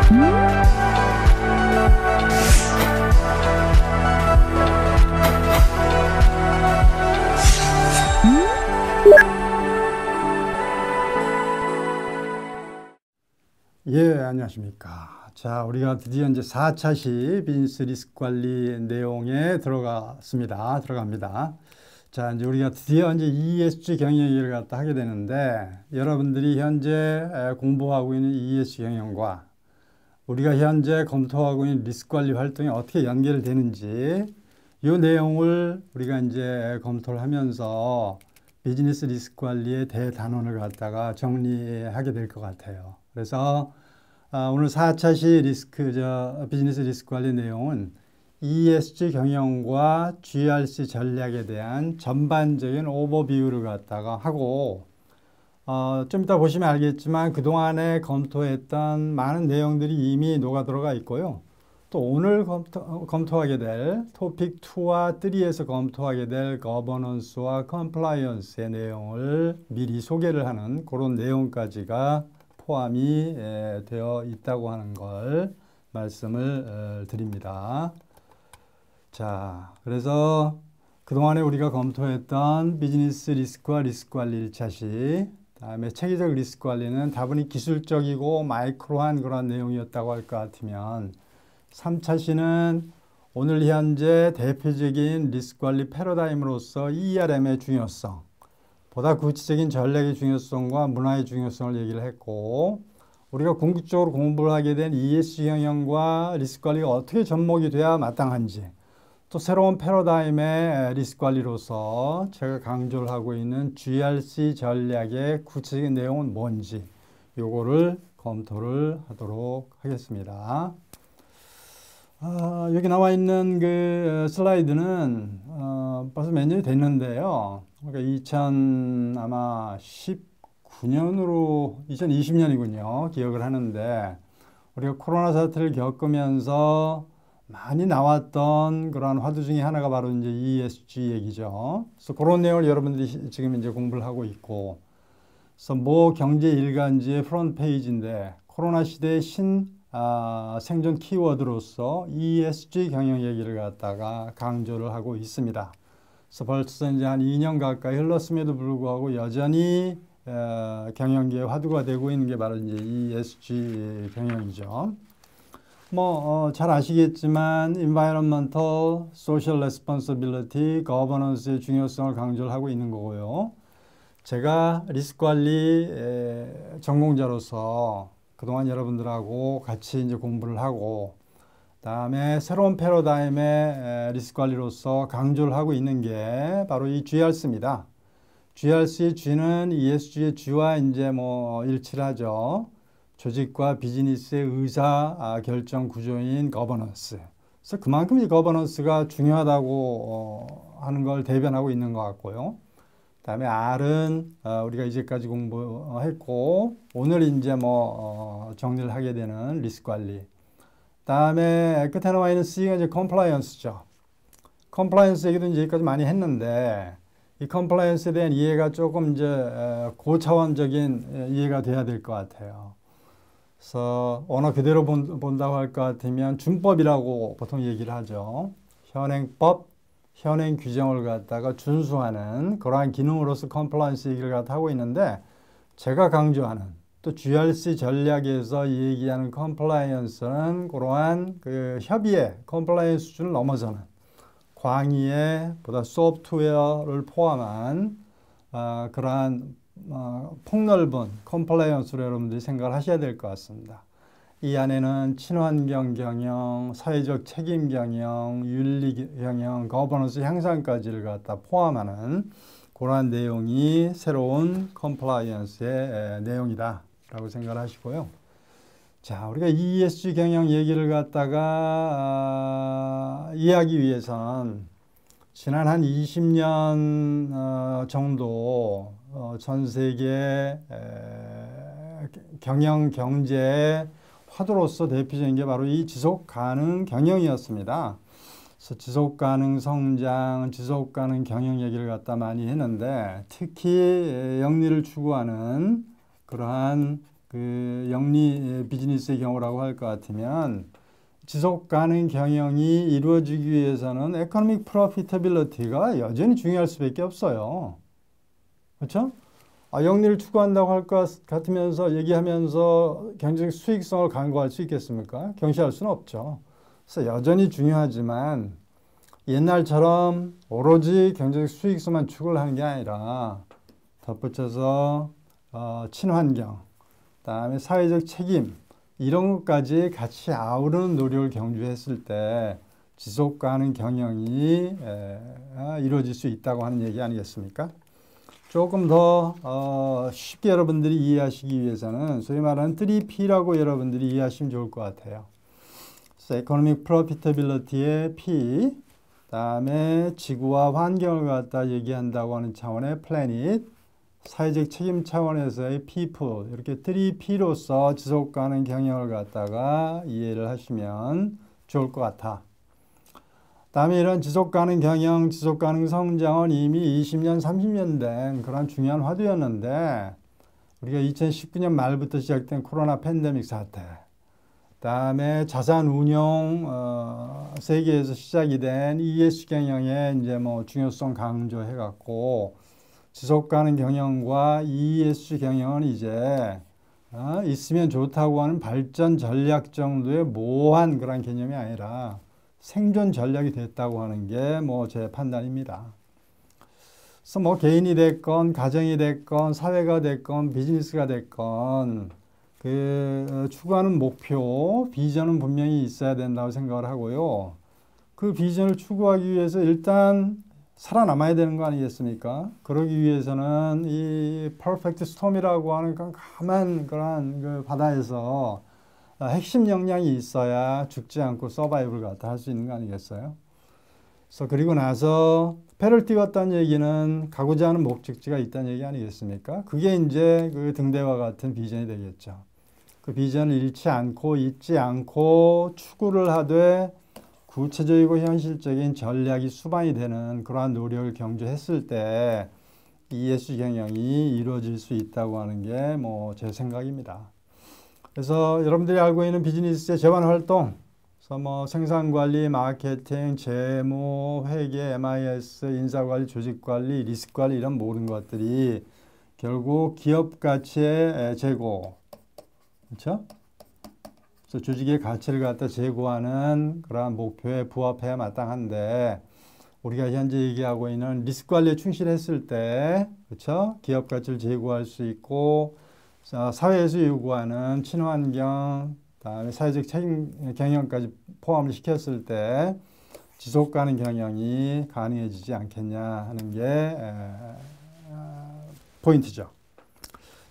예, 안녕하십니까. 자, 우리가 드디어 이제 4차시 비즈니스 리스크 관리 내용에 들어갑니다. 자, 이제 우리가 드디어 이제 ESG 경영 얘기를 갖다 하게 되는데, 여러분들이 현재 공부하고 있는 ESG 경영과 우리가 현재 검토하고 있는 리스크 관리 활동이 어떻게 연결되는지, 이 내용을 우리가 이제 검토를 하면서 비즈니스 리스크 관리의 대단원을 갖다가 정리하게 될 것 같아요. 그래서 오늘 4차시 비즈니스 리스크 관리 내용은 ESG 경영과 GRC 전략에 대한 전반적인 오버뷰를 갖다가 하고, 좀 이따 보시면 알겠지만 그동안에 검토했던 많은 내용들이 이미 녹아들어가 있고요. 또 오늘 검토하게 될 토픽 2와 3에서 검토하게 될 거버넌스와 컴플라이언스의 내용을 미리 소개를 하는 그런 내용까지가 포함이 되어 있다고 하는 걸 말씀을 드립니다. 자, 그래서 그동안에 우리가 검토했던 비즈니스 리스크와 리스크 관리 1차시, 다음에 체계적 리스크 관리는 다분히 기술적이고 마이크로한 그런 내용이었다고 할 것 같으면 3차시는 오늘 현재 대표적인 리스크 관리 패러다임으로서 ERM의 중요성, 보다 구체적인 전략의 중요성과 문화의 중요성을 얘기를 했고, 우리가 궁극적으로 공부를 하게 된 ESG 경영과 리스크 관리가 어떻게 접목이 돼야 마땅한지, 또 새로운 패러다임의 리스크 관리로서 제가 강조를 하고 있는 GRC 전략의 구체적인 내용은 뭔지 요거를 검토를 하도록 하겠습니다. 여기 나와 있는 그 슬라이드는 벌써 몇 년이 됐는데요. 그러니까 2020년이군요. 기억을 하는데, 우리가 코로나 사태를 겪으면서 많이 나왔던 그러한 화두 중에 하나가 바로 이제 ESG 얘기죠. 그래서 그런 내용을 여러분들이 지금 이제 공부를 하고 있고, 그래서 모 경제 일간지의 프론트 페이지인데 코로나 시대의 생존 키워드로서 ESG 경영 얘기를 갖다가 강조를 하고 있습니다. 그래서 벌써 이제 한 2년 가까이 흘렀음에도 불구하고 여전히 경영계의 화두가 되고 있는 게 바로 이제 ESG 경영이죠. 잘 아시겠지만 Environmental, Social Responsibility, Governance의 중요성을 강조를 하고 있는 거고요. 제가 리스크 관리 전공자로서 그동안 여러분들하고 같이 이제 공부를 하고, 다음에 새로운 패러다임의 리스크 관리로서 강조를 하고 있는 게 바로 이 GRC입니다. GRC의 G는 ESG의 G와 이제 일치를 하죠. 조직과 비즈니스의 의사 결정 구조인 거버넌스. 그래서 그만큼 이 거버넌스가 중요하다고 하는 걸 대변하고 있는 것 같고요. 그다음에 R은 우리가 이제까지 공부했고, 오늘 이제 정리를 하게 되는 리스크 관리. 그다음에 끝에 나와 있는 C가 이제 컴플라이언스죠. 컴플라이언스 얘기도 이제 여기까지 많이 했는데, 이 컴플라이언스에 대한 이해가 조금 이제 고차원적인 이해가 돼야 될 것 같아요. 그래서 언어 그대로 본다고 할 것 같으면 준법이라고 보통 얘기를 하죠. 현행법, 현행 규정을 갖다가 준수하는 그러한 기능으로서 컴플라이언스 얘기를 갖다 하고 있는데, 제가 강조하는 또 GRC 전략에서 얘기하는 컴플라이언스는 그러한 그 협의의 컴플라이언스 수준을 넘어서는 광의의 보다 소프트웨어를 포함한 그러한 폭넓은 컴플라이언스로 여러분들이 생각을 하셔야 될 것 같습니다. 이 안에는 친환경 경영, 사회적 책임 경영, 윤리 경영, 거버넌스 향상까지를 갖다 포함하는 그러한 내용이 새로운 컴플라이언스의 내용이다 라고 생각을 하시고요. 자, 우리가 ESG 경영 얘기를 갖다가 이해하기 위해서는 지난 한 20년 정도 전 세계 경영 경제의 화두로서 대표적인 게 바로 이 지속 가능 경영이었습니다. 그래서 지속 가능 성장, 지속 가능 경영 얘기를 갖다 많이 했는데, 특히 영리를 추구하는 그러한 그 영리 비즈니스의 경우라고 할 것 같으면 지속 가능 경영이 이루어지기 위해서는 economic profitability가 여전히 중요할 수밖에 없어요. 그렇죠? 영리를 추구한다고 할 것 같으면서 얘기하면서 경제적 수익성을 강구할 수 있겠습니까? 경시할 수는 없죠. 그래서 여전히 중요하지만 옛날처럼 오로지 경제적 수익성만 추구를 하는 게 아니라 덧붙여서 친환경, 그다음에 사회적 책임 이런 것까지 같이 아우르는 노력을 경주했을 때 지속 가능 경영이 이루어질 수 있다고 하는 얘기 아니겠습니까? 조금 더 쉽게 여러분들이 이해하시기 위해서는 소위 말하는 3P라고 여러분들이 이해하시면 좋을 것 같아요. 그래서 Economic Profitability의 P, 그다음에 지구와 환경을 갖다 얘기한다고 하는 차원의 Planet, 사회적 책임 차원에서의 people, 이렇게 3P로서 지속 가능 경영을 갖다가 이해를 하시면 좋을 것 같아. 다음에 이런 지속 가능 경영, 지속 가능 성장은 이미 20년, 30년 된 그런 중요한 화두였는데 우리가 2019년 말부터 시작된 코로나 팬데믹 사태, 다음에 자산 운용 세계에서 시작이 된 ESG 경영의 이제 뭐 중요성 강조해 갖고 지속 가능 경영과 ESG 경영은 이제 있으면 좋다고 하는 발전 전략 정도의 모호한 그런 개념이 아니라 생존 전략이 됐다고 하는 게 뭐 제 판단입니다. 그래서 뭐 개인이 됐건 가정이 됐건 사회가 됐건 비즈니스가 됐건 그 추구하는 목표, 비전은 분명히 있어야 된다고 생각을 하고요. 그 비전을 추구하기 위해서 일단 살아남아야 되는 거 아니겠습니까? 그러기 위해서는 이 퍼펙트 스톰이라고 하는 깜깜한 그런 그 바다에서 핵심 역량이 있어야 죽지 않고 서바이브를 갖다 할 수 있는 거 아니겠어요? 그래서 그리고 나서 배를 띄웠다는 얘기는 가고자 하는 목적지가 있다는 얘기 아니겠습니까? 그게 이제 그 등대와 같은 비전이 되겠죠. 그 비전을 잃지 않고 잊지 않고 추구를 하되 구체적이고 현실적인 전략이 수반이 되는 그러한 노력을 경주했을 때 ESG 경영이 이루어질 수 있다고 하는 게 뭐 제 생각입니다. 그래서 여러분들이 알고 있는 비즈니스의 제반 활동, 그래서 뭐 생산관리, 마케팅, 재무, 회계, MIS, 인사관리, 조직관리, 리스크관리 이런 모든 것들이 결국 기업 가치의 제고, 그렇죠? 그래서 조직의 가치를 갖다 제고하는 그러한 목표에 부합해야 마땅한데 우리가 현재 얘기하고 있는 리스크 관리에 충실했을 때, 그렇죠? 기업 가치를 제고할 수 있고 사회에서 요구하는 친환경, 그다음에 사회적 책임 경영까지 포함을 시켰을 때 지속 가능 경영이 가능해지지 않겠냐 하는 게 포인트죠.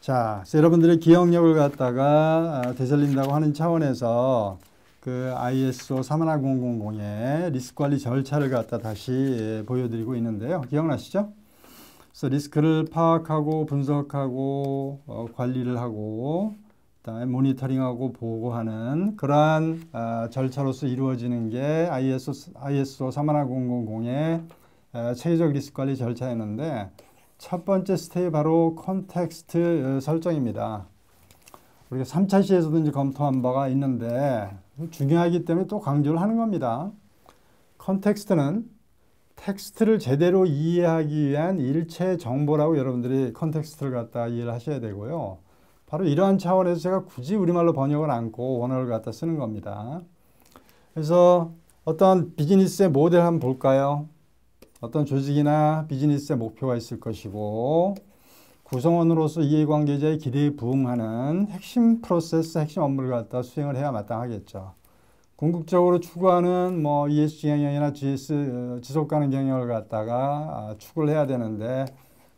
자, 그래서 여러분들의 기억력을 갖다가 되살린다고 하는 차원에서 그 ISO 31000의 리스크 관리 절차를 갖다 다시 보여드리고 있는데요. 기억나시죠? 그래서 리스크를 파악하고 분석하고 관리를 하고 그다음에 모니터링하고 보고하는 그러한 절차로서 이루어지는 게 ISO 31000의 체계적 리스크 관리 절차였는데 첫 번째 스텝이 바로 컨텍스트 설정입니다. 우리가 3차 시에서도 이제 검토한 바가 있는데 중요하기 때문에 또 강조를 하는 겁니다. 컨텍스트는 텍스트를 제대로 이해하기 위한 일체 정보라고 여러분들이 컨텍스트를 갖다 이해를 하셔야 되고요. 바로 이러한 차원에서 제가 굳이 우리말로 번역을 않고 원어를 갖다 쓰는 겁니다. 그래서 어떤 비즈니스의 모델 한번 볼까요? 어떤 조직이나 비즈니스의 목표가 있을 것이고 구성원으로서 이해관계자의 기대에 부응하는 핵심 프로세스, 핵심 업무를 갖다 수행을 해야 마땅하겠죠. 궁극적으로 추구하는 뭐 ESG 경영이나 지속가능 경영을 갖다가 추구를 해야 되는데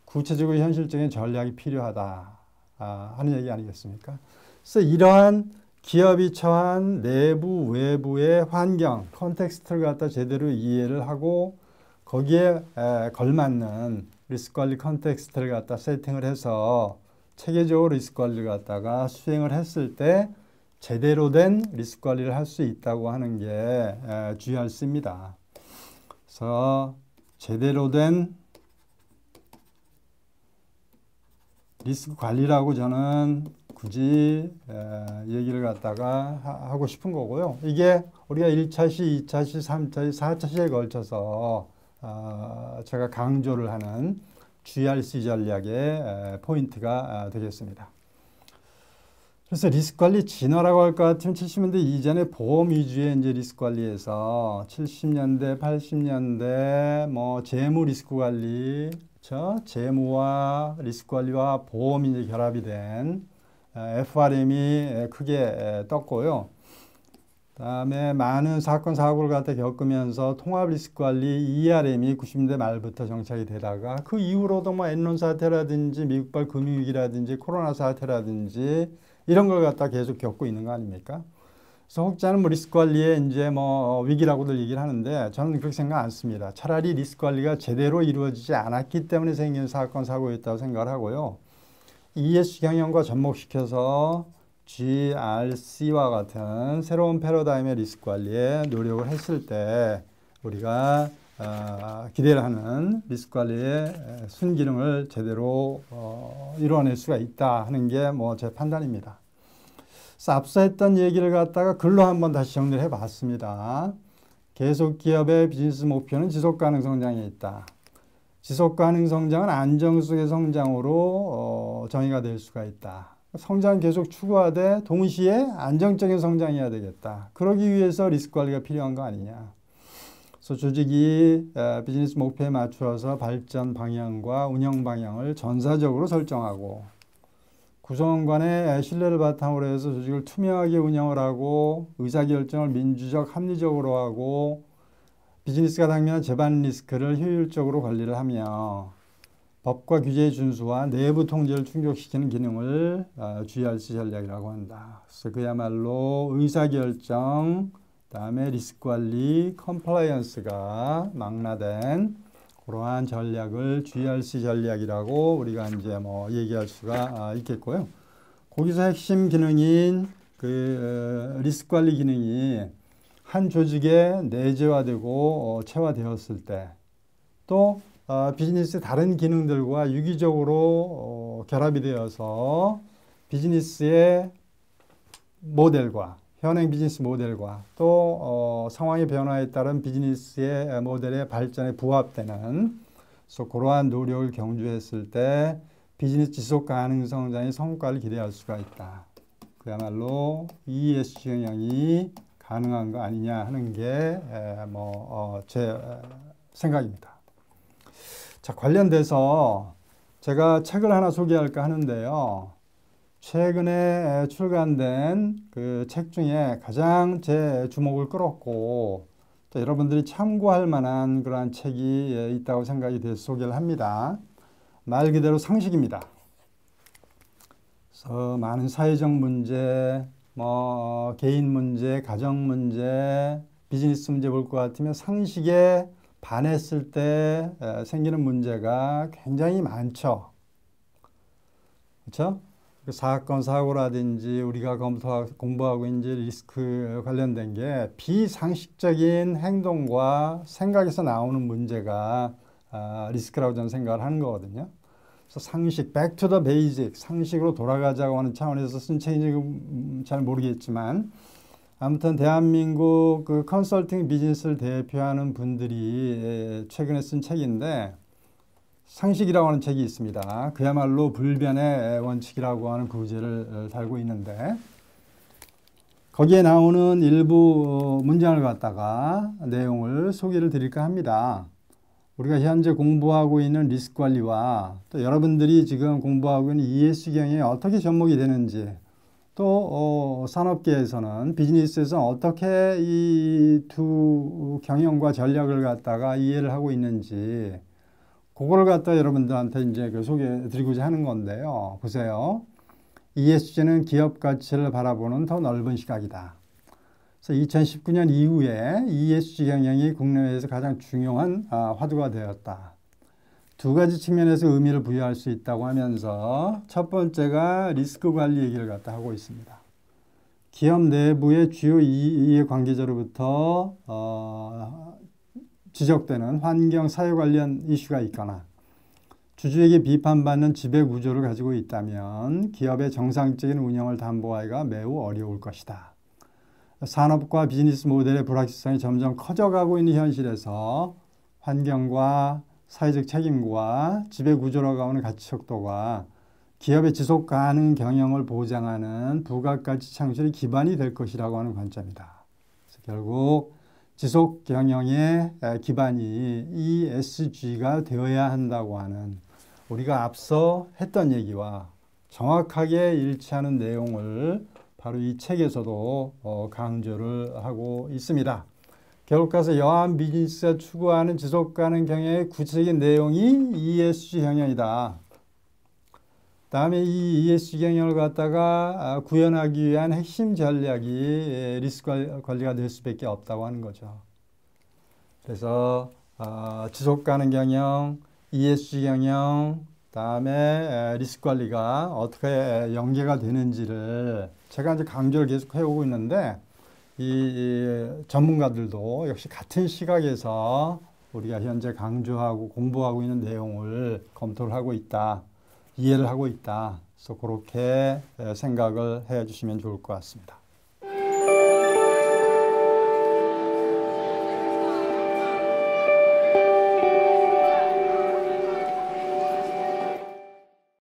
구체적으로 현실적인 전략이 필요하다 하는 얘기 아니겠습니까? 그래서 이러한 기업이 처한 내부, 외부의 환경, 컨텍스트를 갖다 제대로 이해를 하고 거기에 걸맞는 리스크 관리 컨텍스트를 갖다 세팅을 해서 체계적으로 리스크 관리를 갖다가 수행을 했을 때 제대로 된 리스크 관리를 할 수 있다고 하는 게 주의할 수입니다. 그래서 제대로 된 리스크 관리라고 저는 굳이 얘기를 갖다가 하고 싶은 거고요. 이게 우리가 1차시, 2차시, 3차시, 4차시에 걸쳐서 제가 강조를 하는 GRC 전략의 포인트가 되겠습니다. 그래서 리스크 관리 진화라고 할 것 같으면 70년대 이전에 보험 위주의 이제 리스크 관리에서 70년대, 80년대 뭐 재무 리스크 관리, 재무와 리스크 관리와 보험이 이제 결합이 된 FRM이 크게 떴고요. 그다음에 많은 사건 사고를 갖다 겪으면서 통합 리스크 관리 ERM이 90년대 말부터 정착이 되다가 그 이후로도 뭐 엔론 사태라든지 미국발 금융위기라든지 코로나 사태라든지 이런 걸 갖다 계속 겪고 있는 거 아닙니까? 그래서 혹자는 뭐 리스크 관리에 이제 뭐 위기라고들 얘기를 하는데 저는 그렇게 생각 안 씁니다. 차라리 리스크 관리가 제대로 이루어지지 않았기 때문에 생긴 사건 사고였다고 생각을 하고요. ESG 경영과 접목시켜서 GRC와 같은 새로운 패러다임의 리스크 관리에 노력을 했을 때 우리가 기대를 하는 리스크 관리의 순기능을 제대로 이루어낼 수가 있다 하는 게 뭐 제 판단입니다. 그래서 앞서 했던 얘기를 갖다가 글로 한번 다시 정리를 해봤습니다. 계속 기업의 비즈니스 목표는 지속 가능 성장에 있다. 지속 가능 성장은 안정 속의 성장으로 정의가 될 수가 있다. 성장 계속 추구하되 동시에 안정적인 성장해야 되겠다. 그러기 위해서 리스크 관리가 필요한 거 아니냐. 그래서 조직이 비즈니스 목표에 맞추어서 발전 방향과 운영 방향을 전사적으로 설정하고 구성원 간의 신뢰를 바탕으로 해서 조직을 투명하게 운영을 하고 의사결정을 민주적 합리적으로 하고 비즈니스가 당면한 재반 리스크를 효율적으로 관리를 하며 법과 규제의 준수와 내부 통제를 충족시키는 기능을 GRC 전략이라고 한다. 그래서 그야말로 의사결정, 그다음에 리스크 관리, 컴플라이언스가 망라된 그러한 전략을 GRC 전략이라고 우리가 이제 뭐 얘기할 수가 있겠고요. 거기서 핵심 기능인 그 리스크 관리 기능이 한 조직에 내재화되고 체화되었을 때 또 비즈니스의 다른 기능들과 유기적으로 결합이 되어서 비즈니스의 모델과 현행 비즈니스 모델과 또 상황의 변화에 따른 비즈니스의 모델의 발전에 부합되는 그래서 그러한 노력을 경주했을 때 비즈니스 지속 가능 성장의 성과를 기대할 수가 있다. 그야말로 ESG 경영이 가능한 거 아니냐 하는 게 제 생각입니다. 자, 관련돼서 제가 책을 하나 소개할까 하는데요. 최근에 출간된 그 책 중에 가장 제 주목을 끌었고 또 여러분들이 참고할 만한 그러한 책이 있다고 생각이 돼서 소개를 합니다. 말 그대로 상식입니다. 그래서 많은 사회적 문제, 개인 문제, 가정 문제, 비즈니스 문제 볼 것 같으면 상식에 반했을 때 생기는 문제가 굉장히 많죠. 그렇죠? 사건, 사고라든지 우리가 공부하고 있는 리스크 관련된 게 비상식적인 행동과 생각에서 나오는 문제가 리스크라고 저는 생각을 하는 거거든요. 그래서 상식, back to the basic, 상식으로 돌아가자고 하는 차원에서 쓴 책인지 잘 모르겠지만 아무튼 대한민국 그 컨설팅 비즈니스를 대표하는 분들이 최근에 쓴 책인데 상식이라고 하는 책이 있습니다. 그야말로 불변의 원칙이라고 하는 구제를 달고 있는데 거기에 나오는 일부 문장을 갖다가 내용을 소개를 드릴까 합니다. 우리가 현재 공부하고 있는 리스크 관리와 또 여러분들이 지금 공부하고 있는 ESG 경영이 어떻게 접목이 되는지 또 산업계에서는 비즈니스에서 어떻게 이 두 경영과 전략을 갖다가 이해를 하고 있는지 그거를 갖다 여러분들한테 이제 소개해 드리고자 하는 건데요. 보세요. ESG는 기업 가치를 바라보는 더 넓은 시각이다. 그래서 2019년 이후에 ESG 경영이 국내외에서 가장 중요한 화두가 되었다. 두 가지 측면에서 의미를 부여할 수 있다고 하면서 첫 번째가 리스크 관리 얘기를 갖다 하고 있습니다. 기업 내부의 주요 이해 관계자로부터 지적되는 환경 사회 관련 이슈가 있거나 주주에게 비판받는 지배 구조를 가지고 있다면 기업의 정상적인 운영을 담보하기가 매우 어려울 것이다. 산업과 비즈니스 모델의 불확실성이 점점 커져가고 있는 현실에서 환경과 사회적 책임과 지배 구조라고 하는 가치 척도가 기업의 지속 가능 경영을 보장하는 부가가치 창출의 기반이 될 것이라고 하는 관점이다. 그래서 결국 지속 경영의 기반이 ESG가 되어야 한다고 하는 우리가 앞서 했던 얘기와 정확하게 일치하는 내용을 바로 이 책에서도 강조를 하고 있습니다. 결국 가서 여한 비즈니스가 추구하는 지속가능 경영의 구체적인 내용이 ESG 경영이다. 다음에 이 ESG 경영을 갖다가 구현하기 위한 핵심 전략이 리스크 관리가 될 수밖에 없다고 하는 거죠. 그래서 지속가능 경영, ESG 경영, 다음에 리스크 관리가 어떻게 연계가 되는지를 제가 이제 강조를 계속 해오고 있는데 이 전문가들도 역시 같은 시각에서 우리가 현재 강조하고 공부하고 있는 내용을 검토를 하고 있다, 이해를 하고 있다. 그래서 그렇게 생각을 해 주시면 좋을 것 같습니다.